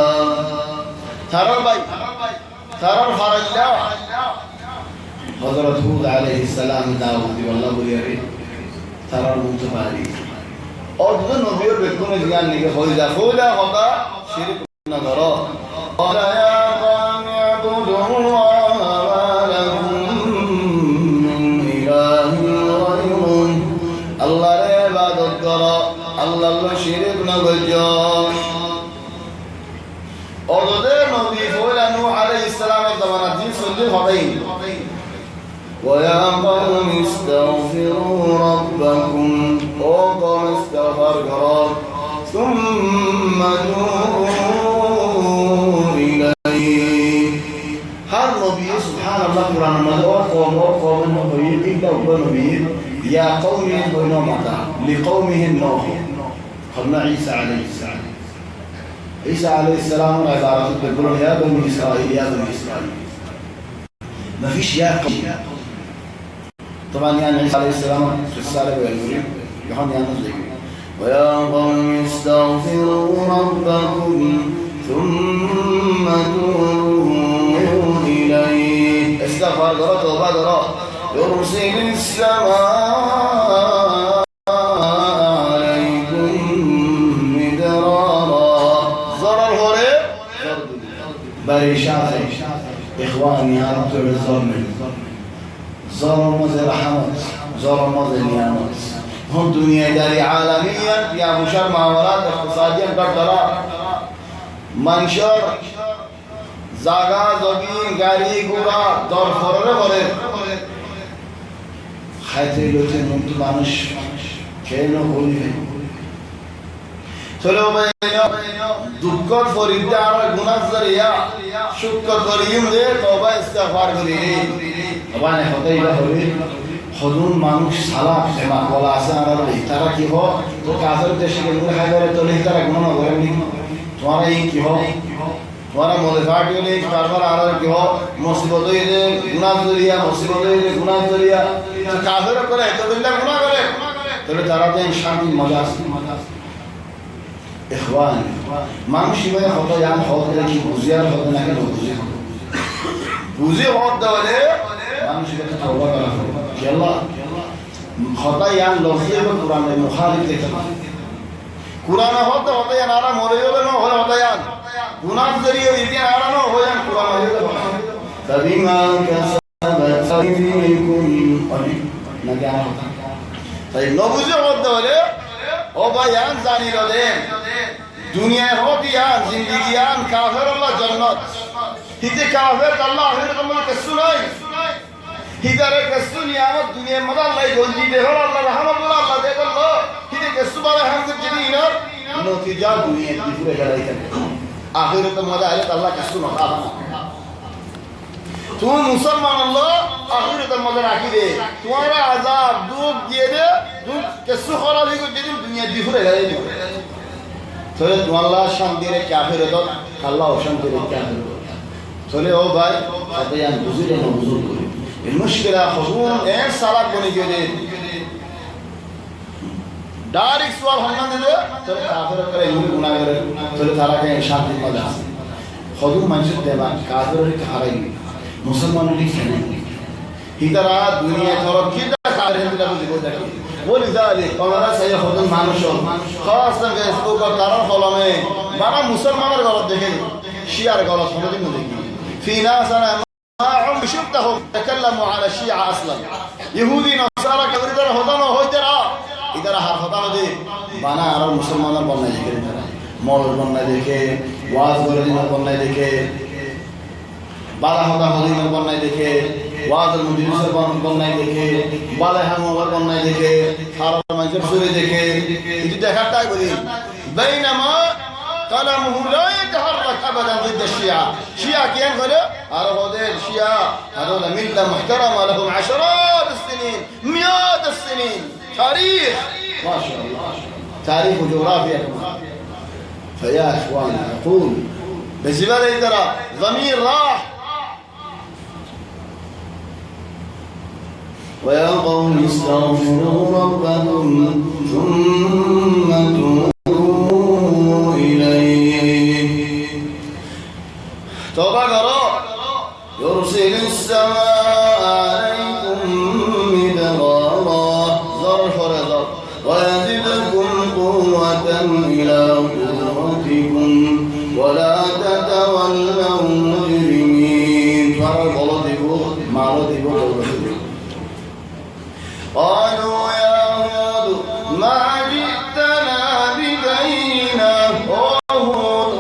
ترى البيت ترى الخرج حضرت هود عليه السلام داود والله يريد ترى المتباري أظن نبيور بكون جان لك خودا خطا شرك نظرا قال يا قوم اعبدوا الله ما لكم من إله غيره الله عبادت کرو الله شرک نگذار أرده نبي فولا نوح عليه السلام زمان الدين سنجل خطين ويا قوم استغفروا ربكم قوم استغفر رب ثم توبوا إليه هر نبي سبحان الله قرآن مدعو قوم النبي إلا نبي يا قوم بنو متى لقومه نوح قبل عيسى عليه السلام عيسى عليه السلام عبارة تقول يا بني إسرائيل يا بني إسرائيل ما فيش يا قوم طبعا يعني عيسى عليه السلام في السالة والمريم يحن نزل ويا قوم استغفروا ربكم ثم توبوا إليه استغفر قرأت وبدرات يرسل السماء عليكم مدرارا زرر هوري بريشات إخواني يا رب الظلم زرر مزل رحمت زرر مزل نعمت هم دنيا داري عالميا يا مشار معاملات اقتصاديا بردرا منشر زاغا زبين غاري غورا دور فرره فرره খাইতে লইতে মন্ত্র মানুষ কেন হইবে চলো ভাই দুঃখ ফরিদা আর গুনাহ জরিয়া শুকর করিম রে তওবা ইস্তিগফার করি তবানে হতেই হবে হদুন মানুষ সালাত সেবা বলা আছে আর তারা কি হয় তো কাজের দেশে গেলে খাইলে তো তারা গুনাহ করে নি তোমার এই কি হয় তোমার মধ্যে ফাটি হলে তারপর আর কি হয় মুসিবত হইলে গুনাহ জরিয়া মুসিবত হইলে গুনাহ জরিয়া কাফের করে তো বিল্লাহ গুনাহ করে তাহলে তারা তো শান্তি মজা আছে ইখওয়ান মানুষ ইবাদত হতো ইয়ান হতো কি বুঝিয়ার হতো না কেন বুঝি হত দেওয়ালে মানুষ এটা তওবা করা কি আল্লাহ হতো ইয়ান লফজে কোরআনের মুখালিফ দেখতে কোরআন হতো ইয়ান আরাম হলে হবে না হয় হতো ইয়ান গুনাহ জরিয়া ইতি আরাম হয় ইয়ান কোরআন হলে তবিমা কাসাবাত আইদিকুম নাকি আর তাই নবুজি হতে হলে ও ভাইয়ান জানি রদেন দুনিয়ায় হত ইয়ান জিন্দেগি ইয়ান কাফের আল্লাহ জান্নাত হিতে কাফের আল্লাহ আখিরাত আল্লাহ কিছু নাই হিদারে কিছু নিয়ামত দুনিয়ার মধ্যে আল্লাহ গলজি দে হল আল্লাহ রহমত আল্লাহ দে আল্লাহ হিতে কিছু বারে হামদ জিনিনার নতিজা দুনিয়া কি পুরো গড়াই থাকে আখিরাত মধ্যে আলে আল্লাহ কিছু না তুমি মুসলমান আল্লাহ আখিরাতের মধ্যে রাখি দে তোমার আযাব দুঃখ দিয়ে দে দুঃখ কিছু খারাপ হই করে দিন দুনিয়া দি ঘুরে গেলে তাহলে তোমার আল্লাহ শান্তি রে কাফিরত আল্লাহ অশান্তি রে কাফিরত তাহলে ও ভাই আপনি আন বুঝিলে না বুঝুন করে এই মুশকিলা হুজুর এর সালাত বনে গিয়ে ডাইরেক্ট সওয়াল হামনা দিলে তাহলে কাফিরত করে গুনাহ করে তাহলে তারা কে শান্তি পাবে হুজুর মানুষের দেবা কাফিরের হারাই মুসলমানের লিখেন হিতারা দুনিয়া তরক্কি দা কারে হিন্দা বুঝিবো দেখি বলি যালে কলরা সাইয়া হদন মানুষ খাস না ফেসবুক আর কারণ ফলমে বারা মুসলমানের ঘর দেখে شيعة غلط حمدين مدقين في ناس أنا ما عمري شفتهم تكلموا على الشيعة أصلا يهودي نصارى كبير در هدانو هوي در إذا هر هدانو دي بانا أرى المسلمان بننا يكري مول بننا دیکھے واز گردین بننا دیکھے بالا هدا هدين بننا دیکھے واز المدرس بننا دیکھے بالا هم بننا دیکھے حرم منجر سوري دیکھے إذا دخلت أقولي بينما قلمه لا يتحرك أبدا ضد الشيعة شيعة كيان قالوا على هذول الشيعة هذول ملة محترمة لهم عشرات السنين مئات السنين تاريخ ما شاء الله تاريخ وجغرافيا فيا إخواني أقول بزبالة ترى ضمير راح ويا قوم استغفروا ربكم ثم توبوا إليه توبة قرأ يرسل السماء عليكم مدرارا ظرف رضا ويزدكم قوة إلى قوتكم ولا تتولوا مجرمين قالوا يا هود ما جئتنا ببينة وهود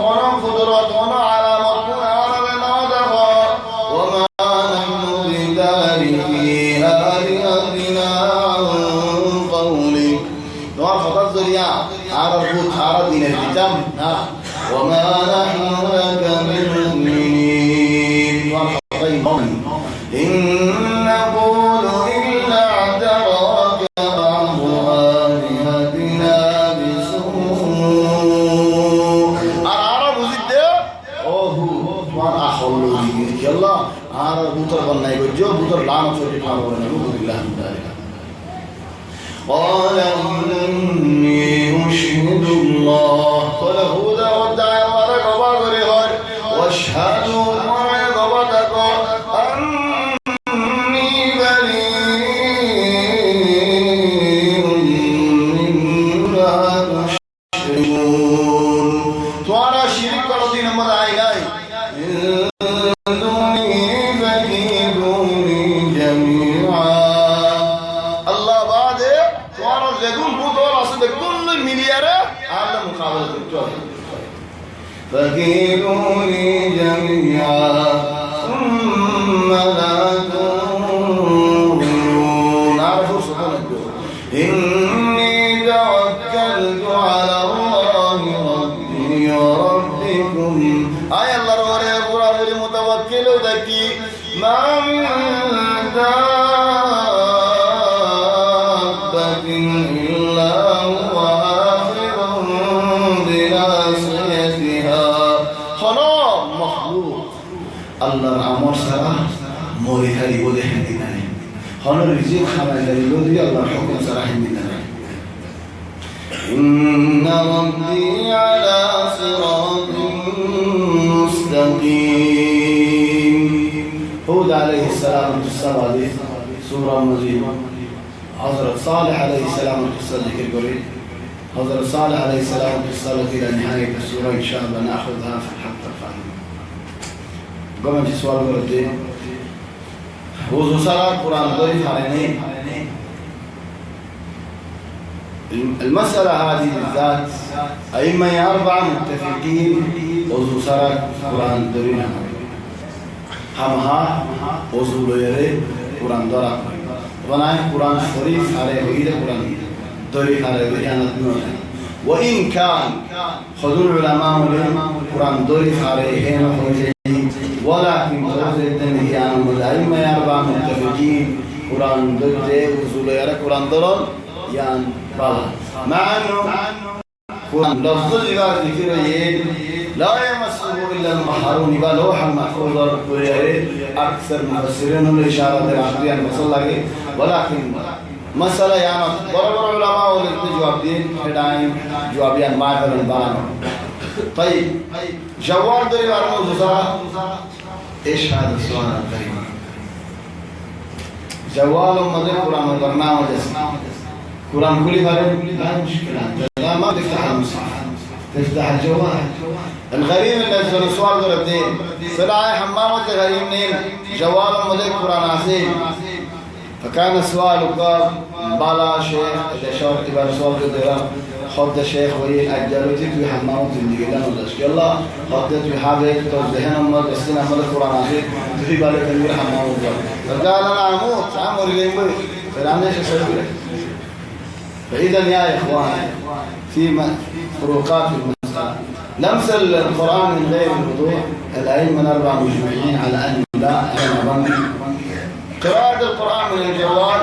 قدرتنا على مطلع عربنا وما نحن بتاركي آلهتنا عن قولك وعرفت الزرياء عرب دين الكتاب وما نحن لك بمؤمنين إن نقول إلا اعتراك بعض آلهتنا بسوء العرب زده وان أخلو دينك يلا عرب بوتر بنا يقول بوتر لعنة شريف عرب نعوذ بالله من ذلك قال إني أشهد الله قال هودا ودعي ورق وباقري واشهدوا ورق وباقري أني بريء مما تشركون توانا شريك رضينا مدعيناي من دوني فكيدوني جميعا الله بعد توانا زيدون بودور أصد كل المليارة على مقابلة الدكتور فكيدوني جميعا ثم لا تنظرون عرفوا سبحان الله إني توكلت على الله ربي وربكم آية الله روري قرآن المتوكل ذكي ما من دابة إلا هو آخذ بناصيتها خلاص مخلوق الله عمر سرا موري هاري بودي حدينا خانو رزق خما دليلودي الله حكم سرا حدينا إن ربي على صراط مستقيم هود عليه السلام والسلام سورة مزيد حضرت صالح عليه السلام والسلام ذكر قريب حضرت صالح عليه السلام والسلام إلى نهاية السورة إن شاء الله نأخذها في الحلقة القادمة قمت سؤال قلت وضو صلاة القرآن ضيف علينا المسألة هذه بالذات أئمة أربعة متفقين وضو صلاة القرآن درين همها وضو ليري قرآن درا ونعي قرآن شريف عليه وإذا قرآن دري عليه وإذا وإن كان خذوا العلماء القرآن دري عليه ولكن توزيتن هي عن الأئمة أربعة متفقين قرآن دري وضو ليري قرآن درا يعني بلا مع أنه قرآن لفظ الجواب ذكره لا يمسه إلا المطهرون بلوحا محفوظا أكثر مفسرين الإشارة العقلية المصلى ولكن مسألة يعني برابر علماء ولكن جواب دين هدايم جوابيان معقل البان طيب جواب دري وارمو زوزا إيش هذا السؤال الكريم جواب مدى قرآن البرنامج قرآن كل فرد لا مشكلة لا ما تفتح المصحف تفتح الجوال الغريم اللي سؤال قردين سلاعي حمامة غريم نين جوال ملك قرآن عظيم فكان سؤالك بالا شيخ إذا شوق تبار سؤال قدرا خد الشيخ وهي أجلوتي في حمامة زندگی لنا ودشك يلا خدت في حاجة توزهنا أمال بسين أمال القرآن عظيم في بالك نور حمامة فقال أنا أموت عمر ليمبي فالعمل إيش أسوي لك فإذا يا إخواني في فروقات المسألة لمس القرآن من غير الوضوء الأئمة الأربعة مجمعين على أن لا قراءة القرآن من الجوال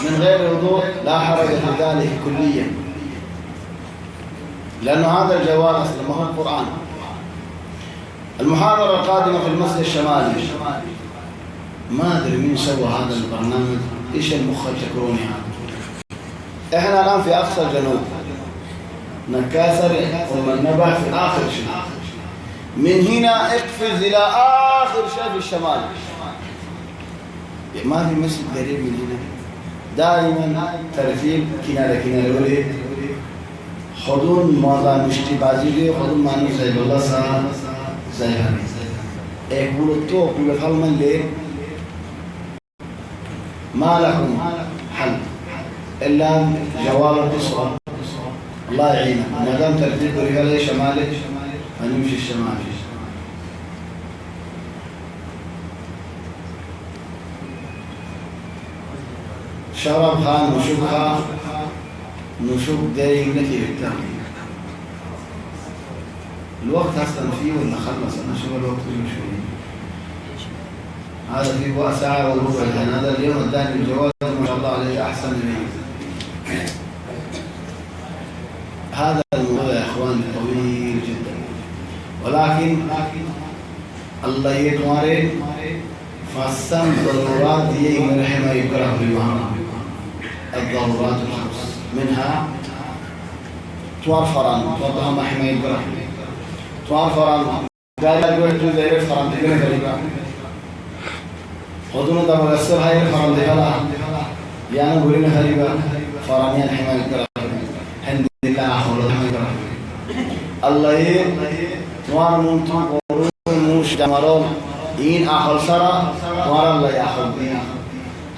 من غير وضوء لا حرج في ذلك كليا لأن هذا الجوال أصلا ما هو القرآن. المحاضرة القادمة في المسجد الشمالي ما أدري مين سوى هذا البرنامج إيش المخ التكروني هذا. إحنا الآن في أقصى الجنوب نكاسر ومن نبع في آخر شيء من هنا اقفز إلى آخر شيء في الشمال ما في مسجد قريب من هنا دائما ترتيب كنارة ولي خدون موضع مشتي بازي خدون مانو زي الله سا زي هذا يقولوا تو كل فلمن ليه ما لكم حل إلا جوال القصوى الله يعينك ما دام ترتيب رجال شمالي هنمشي الشمالي. شرب خان وشبها نشوف دايق نتي بالترتيب الوقت أصلا فيه ولا خلص أنا شوف الوقت فيه شوي هذا فيه ساعة وربع الآن هذا اليوم الثاني الجواز ما شاء الله عليه أحسن مني. هذا الموضوع يا إخواني طويل جدا ولكن الله يكمل فالسم ضرورات دي من حما يكره بالمعنى الضرورات الخمس منها توافران توضها ما حما يكره توافران قال يقول زي فران تقول غريبا خذونا ده مغسل هاي فران دي هلا يعني قولنا غريبا فرانيان حما يكره الحمد لله أخوة حما يكره الله توان منتو قرون موش جمرون إن أخل سرا توان الله يأخذ بيه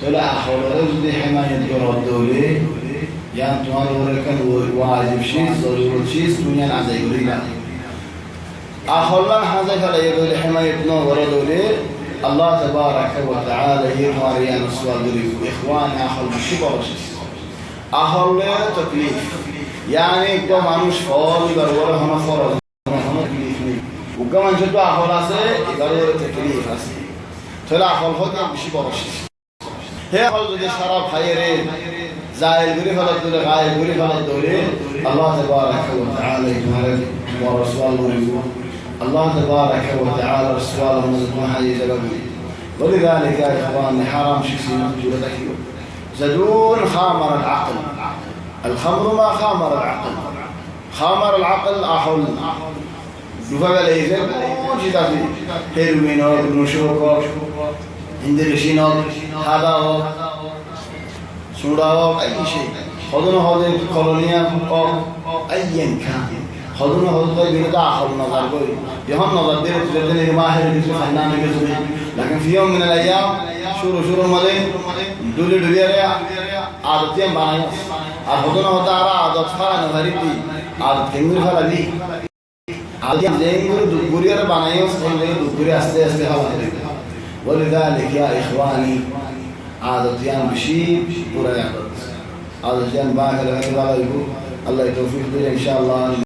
تلا أخل رجل حماية يرد دولي يعني توان وركن واجب شيء ضروري شيء دنيا عزيز يقولي أخلنا هذا فلا يقول حمايتنا ورد دولي الله تبارك وتعالى يقاري أن السؤال إخوان أخل بشبه شيء أخل تكليف يعني كم أنوش فور يقولوا هنا فور وكمان جدوا أخلاصه يقولوا تكليف هسي تلا أخلهم بشبه شيء هي خلص شراب خيرين زائل غريب على الدولة غايب غريب على الدولة الله تبارك وتعالى يجمعك ورسوله الله تبارك وتعالى رسوله مزدون حديث بابي ولذلك يا إخواني حرام شخصين جولتك زدون خامر العقل الخمر ما خامر العقل خامر العقل أحل دفع ليزر وجد في هيروينوك نشوكوك هندرشينوك هذا سوداوك أي شيء خذنا هذا كولونيا أو أيا كان خذنا هذا بينك آخر نظر قوي يهم نظر دير تجدني ماهر دير فنان يجزمي لكن في يوم من الأيام شورو مدين دولي ريا عادتين بنايا خذنا هذا عادت فلا نهاريتي عادت كمير فلا لي عادتين زين غوريا بنايا سين غوريا أستي هوا ولذلك يا إخواني عادتين بشيء ورا عادتين باهر الله يتوفيق إن شاء الله.